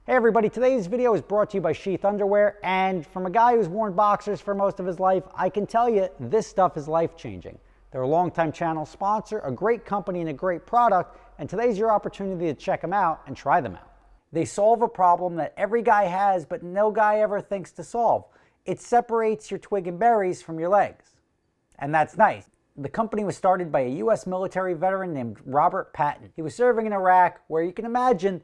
Hey everybody, today's video is brought to you by Sheath Underwear, and from a guy who's worn boxers for most of his life, I can tell you this stuff is life-changing. They're a longtime channel sponsor, a great company and a great product, and today's your opportunity to check them out and try them out. They solve a problem that every guy has, but no guy ever thinks to solve. It separates your twig and berries from your legs. And that's nice. The company was started by a U.S. military veteran named Robert Patton. He was serving in Iraq, where you can imagine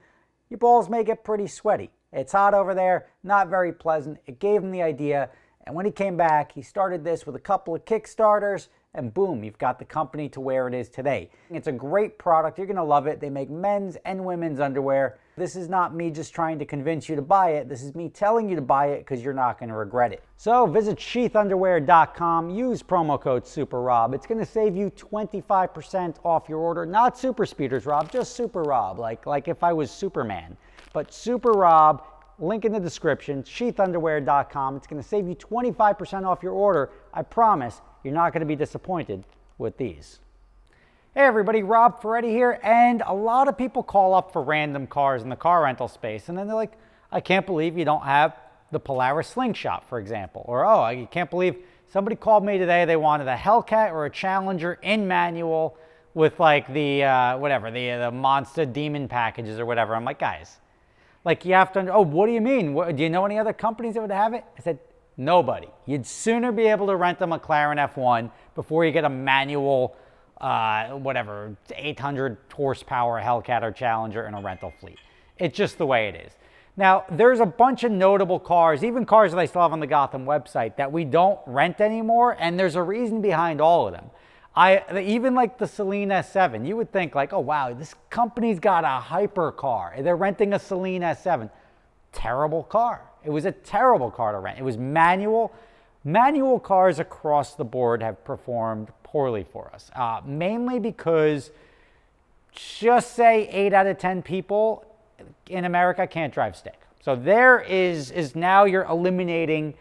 your balls may get pretty sweaty. It's hot over there, not very pleasant. It gave him the idea, and when he came back, he started this with a couple of Kickstarters, and boom, you've got the company to where it is today. It's a great product. You're going to love it. They make men's and women's underwear. This is not me just trying to convince you to buy it. This is me telling you to buy it because you're not going to regret it. So visit sheathunderwear.com. Use promo code SuperRob. It's going to save you 25% off your order. Not superspeedersRob, just SuperRob, like if I was Superman. But SuperRob, link in the description, sheathunderwear.com. It's going to save you 25% off your order. I promise you're not going to be disappointed with these. Hey everybody, Rob Ferretti here, and a lot of people call up for random cars in the car rental space, and then they're like, I can't believe you don't have the Polaris Slingshot, for example. Or, oh, I can't believe somebody called me today, they wanted a Hellcat or a Challenger in manual with like the, the Monster Demon packages or whatever. I'm like, guys, like you have to, oh, what do you mean? Do you know any other companies that would have it? I said, nobody. You'd sooner be able to rent a McLaren F1 before you get a manual 800 horsepower Hellcat or Challenger in a rental fleet. It's just the way it is. Now, there's a bunch of notable cars, even cars that I still have on the Gotham website, that we don't rent anymore, and there's a reason behind all of them. Even like the Celine S7, you would think like, oh wow, this company's got a hypercar. They're renting a Celine S7. Terrible car. It was a terrible car to rent. It was manual. Manual cars across the board have performed poorly for us, mainly because just say 8 out of 10 people in America can't drive stick. So there is now you're eliminating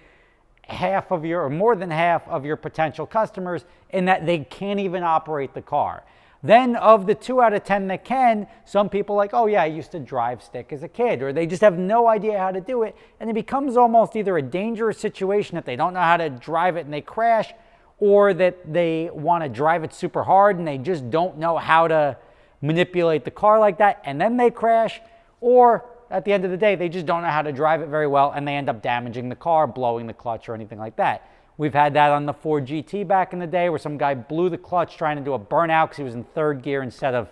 half of your, or more than half of your potential customers in that they can't even operate the car. Then of the 2 out of 10 that can, some people are like, oh yeah, I used to drive stick as a kid, or they just have no idea how to do it, and it becomes almost either a dangerous situation that they don't know how to drive it and they crash, or that they want to drive it super hard and they just don't know how to manipulate the car like that, and then they crash, or at the end of the day, they just don't know how to drive it very well and they end up damaging the car, blowing the clutch or anything like that. We've had that on the Ford GT back in the day where some guy blew the clutch trying to do a burnout because he was in third gear instead of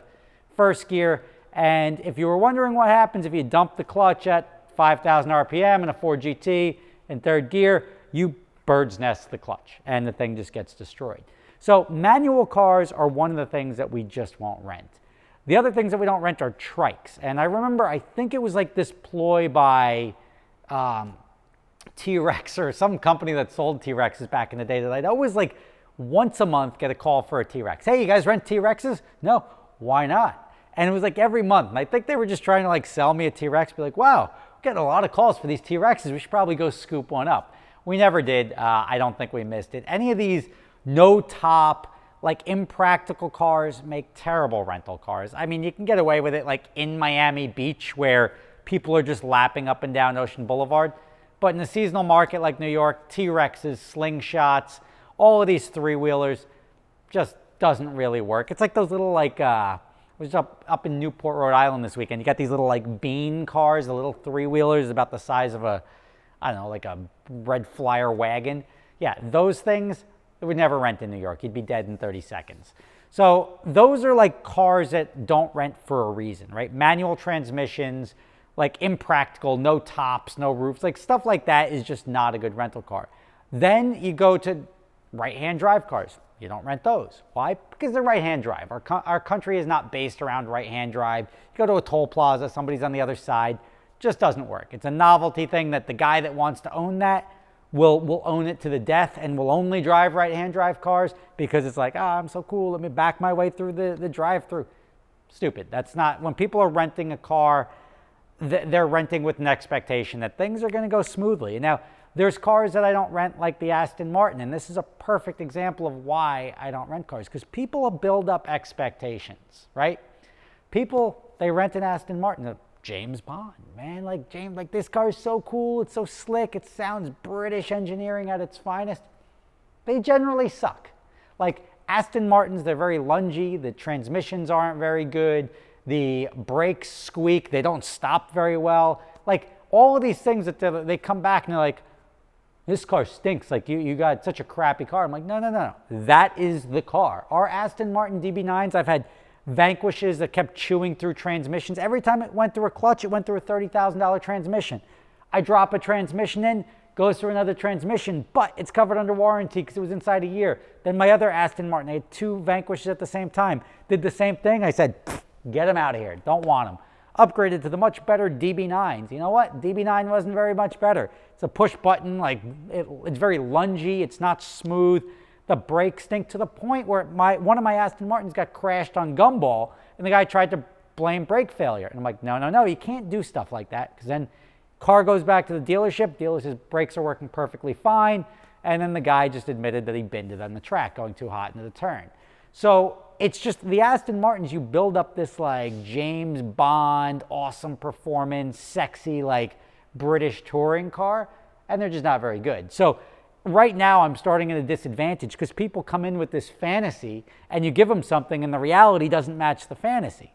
first gear. And if you were wondering what happens if you dump the clutch at 5,000 RPM in a Ford GT in third gear, you bird's nest the clutch and the thing just gets destroyed. So manual cars are one of the things that we just won't rent. The other things that we don't rent are trikes. And I remember, I think it was like this ploy by T-Rex or some company that sold T-Rexes back in the day that I'd always like once a month get a call for a T-Rex. Hey, you guys rent T-Rexes? No, why not? And it was like every month. And I think they were just trying to like sell me a T-Rex, be like, wow, we're getting a lot of calls for these T-Rexes. We should probably go scoop one up. We never did. I don't think we missed it. Any of these no top, like impractical cars make terrible rental cars. I mean, you can get away with it like in Miami Beach where people are just lapping up and down Ocean Boulevard. But in a seasonal market like New York, T-Rexes, Slingshots, all of these three-wheelers just doesn't really work. It's like those little like, I was up in Newport, Rhode Island this weekend. You got these little like bean cars, the little three-wheelers about the size of a, I don't know, like a red Flyer wagon. Yeah, those things, they would never rent in New York. You'd be dead in 30 seconds. So those are like cars that don't rent for a reason, right? Manual transmissions, like impractical, no tops, no roofs, like stuff like that is just not a good rental car. Then you go to right-hand drive cars. You don't rent those. Why? Because they're right-hand drive. Our country is not based around right-hand drive. You go to a toll plaza, somebody's on the other side. Just doesn't work. It's a novelty thing that the guy that wants to own that will own it to the death and will only drive right-hand drive cars because it's like, I'm so cool, let me back my way through the drive-through. Stupid. That's not, when people are renting a car, they're renting with an expectation that things are going to go smoothly. Now, there's cars that I don't rent like the Aston Martin, and this is a perfect example of why I don't rent cars, because people build up expectations, right? People, they rent an Aston Martin. James Bond, man. Like this car is so cool. It's so slick. It sounds British engineering at its finest. They generally suck. Like Aston Martins, they're very lungy. The transmissions aren't very good. The brakes squeak. They don't stop very well. Like all of these things that they come back and they're like, this car stinks. Like you got such a crappy car. I'm like, no. That is the car. Our Aston Martin DB9s, I've had Vanquishes that kept chewing through transmissions. Every time it went through a clutch, it went through a $30,000 transmission. I drop a transmission in, goes through another transmission, but it's covered under warranty because it was inside a year. Then my other Aston Martin, I had 2 Vanquishes at the same time, did the same thing. I said, get them out of here. Don't want them. Upgraded to the much better DB9s. You know what? DB9 wasn't very much better. It's a push button, like it's very lungy. It's not smooth. The brakes stink to the point where one of my Aston Martins got crashed on Gumball, and the guy tried to blame brake failure. And I'm like, no, you can't do stuff like that, because then car goes back to the dealership. Dealer says brakes are working perfectly fine, and then the guy just admitted that he binned it on the track going too hot into the turn. So it's just the Aston Martins, you build up this like James Bond, awesome performance, sexy like British touring car, and they're just not very good. So right now I'm starting at a disadvantage because people come in with this fantasy and you give them something and the reality doesn't match the fantasy.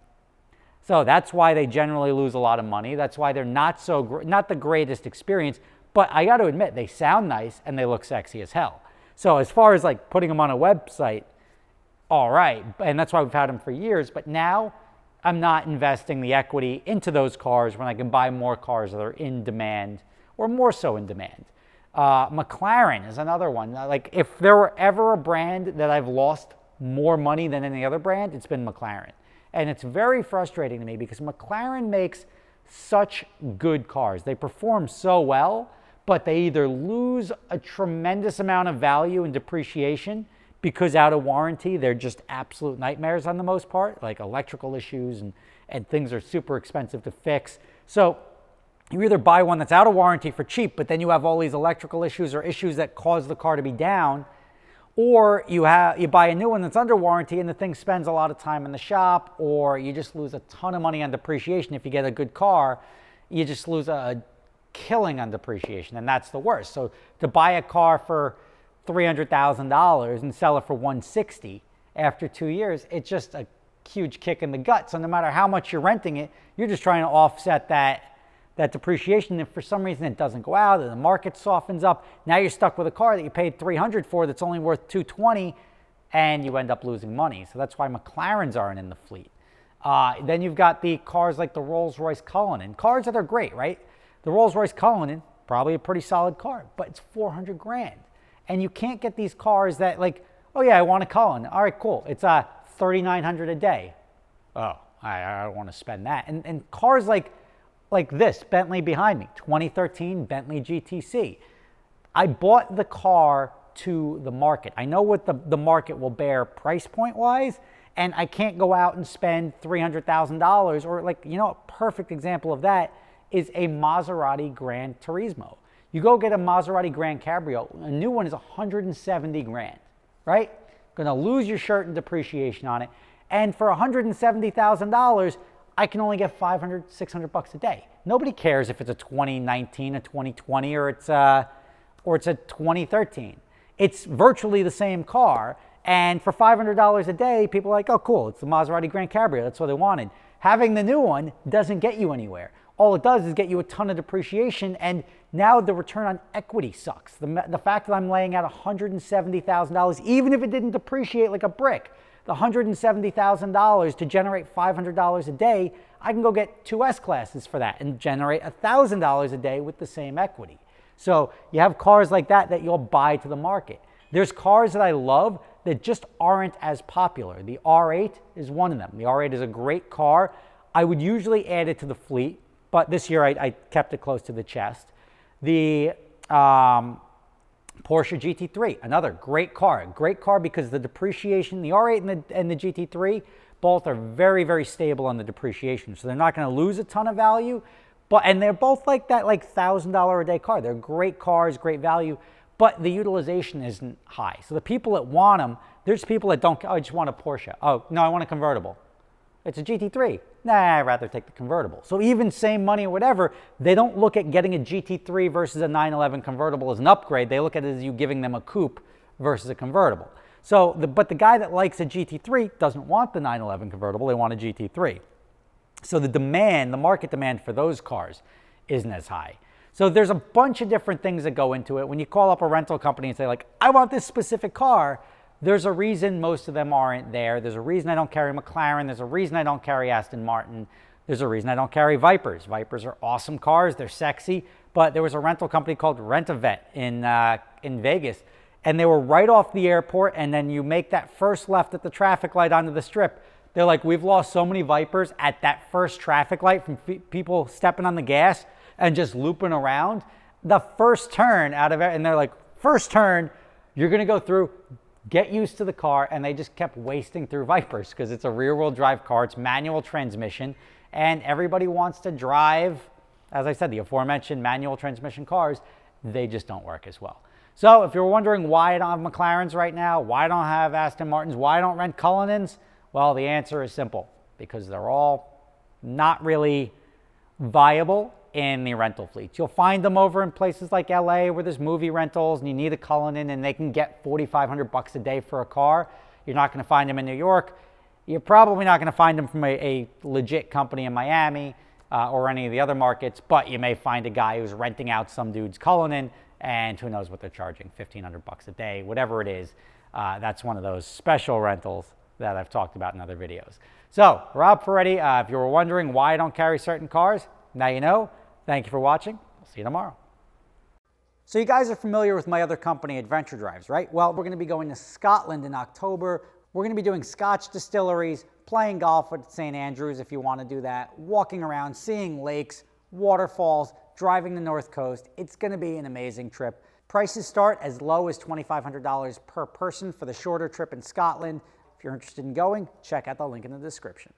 So that's why they generally lose a lot of money. That's why they're not the greatest experience, but I got to admit they sound nice and they look sexy as hell. So as far as like putting them on a website, all right, and that's why we've had them for years, but now I'm not investing the equity into those cars when I can buy more cars that are in demand or more so in demand. McLaren is another one. Like if there were ever a brand that I've lost more money than any other brand, it's been McLaren. And it's very frustrating to me because McLaren makes such good cars. They perform so well, but they either lose a tremendous amount of value and depreciation because out of warranty, they're just absolute nightmares on the most part, like electrical issues and things are super expensive to fix. So you either buy one that's out of warranty for cheap, but then you have all these electrical issues or issues that cause the car to be down, or you buy a new one that's under warranty and the thing spends a lot of time in the shop, or you just lose a ton of money on depreciation. If you get a good car, you just lose a killing on depreciation, and that's the worst. So to buy a car for $300,000 and sell it for $160,000 after 2 years, it's just a huge kick in the gut. So no matter how much you're renting it, you're just trying to offset that depreciation. If for some reason it doesn't go out and the market softens up, now you're stuck with a car that you paid $300,000 for that's only worth $220,000, and you end up losing money. So that's why McLarens aren't in the fleet. Then you've got the cars like the Rolls-Royce Cullinan, cars that are great, right? The Rolls-Royce Cullinan, probably a pretty solid car, but it's $400,000. And you can't get these cars that like, oh yeah, I want a Cullinan. All right, cool. It's $3,900 a day. Oh, I don't want to spend that. And cars like this Bentley behind me, 2013 Bentley GTC. I bought the car to the market. I know what the market will bear price point wise, and I can't go out and spend $300,000 or like, you know, a perfect example of that is a Maserati Gran Turismo. You go get a Maserati Gran Cabrio, a new one is $170,000, right? Gonna lose your shirt in depreciation on it. And for $170,000, I can only get $500, $600 a day. Nobody cares if it's a 2019, a 2020, or it's a 2013. It's virtually the same car. And for $500 a day, people are like, oh, cool, it's the Maserati Gran Cabrio. That's what they wanted. Having the new one doesn't get you anywhere. All it does is get you a ton of depreciation, and now the return on equity sucks. The fact that I'm laying out $170,000, even if it didn't depreciate like a brick, the $170,000 to generate $500 a day, I can go get 2 S-classes for that and generate $1,000 a day with the same equity. So you have cars like that you'll buy to the market. There's cars that I love that just aren't as popular. The R8 is one of them. The R8 is a great car. I would usually add it to the fleet, but this year I kept it close to the chest. The Porsche GT3, another great car because the depreciation, the R8 and the GT3, both are very, very stable on the depreciation. So they're not going to lose a ton of value, and they're both like that like $1,000 a day car. They're great cars, great value, but the utilization isn't high. So the people that want them, there's people that don't, oh, I just want a Porsche. Oh, no, I want a convertible. It's a GT3. Nah, I'd rather take the convertible. So even same money or whatever, they don't look at getting a GT3 versus a 911 convertible as an upgrade. They look at it as you giving them a coupe versus a convertible. So, but the guy that likes a GT3 doesn't want the 911 convertible. They want a GT3. So the demand, the market demand for those cars isn't as high. So there's a bunch of different things that go into it. When you call up a rental company and say like, I want this specific car, there's a reason most of them aren't there. There's a reason I don't carry McLaren. There's a reason I don't carry Aston Martin. There's a reason I don't carry Vipers. Vipers are awesome cars. They're sexy. But there was a rental company called Rent-A-Vet in Vegas. And they were right off the airport. And then you make that first left at the traffic light onto the strip. They're like, we've lost so many Vipers at that first traffic light from people stepping on the gas and just looping around. The first turn out of it, and they're like, first turn, you're going to go through, get used to the car. And they just kept wasting through Vipers because it's a rear-wheel drive car. It's manual transmission. And everybody wants to drive, as I said, the aforementioned manual transmission cars. They just don't work as well. So if you're wondering why I don't have McLarens right now, why I don't have Aston Martins, why I don't rent Cullinans, well, the answer is simple, because they're all not really viable in the rental fleets. You'll find them over in places like LA where there's movie rentals and you need a Cullinan and they can get $4,500 a day for a car. You're not going to find them in New York. You're probably not going to find them from a legit company in Miami or any of the other markets, but you may find a guy who's renting out some dude's Cullinan and who knows what they're charging, $1,500 a day, whatever it is. That's one of those special rentals that I've talked about in other videos. So, Rob Ferretti, if you were wondering why I don't carry certain cars, now you know. Thank you for watching. I'll see you tomorrow. So you guys are familiar with my other company, Adventure Drives, right? Well, we're going to be going to Scotland in October. We're going to be doing Scotch distilleries, playing golf at St. Andrews if you want to do that, walking around, seeing lakes, waterfalls, driving the North Coast. It's going to be an amazing trip. Prices start as low as $2,500 per person for the shorter trip in Scotland. If you're interested in going, check out the link in the description.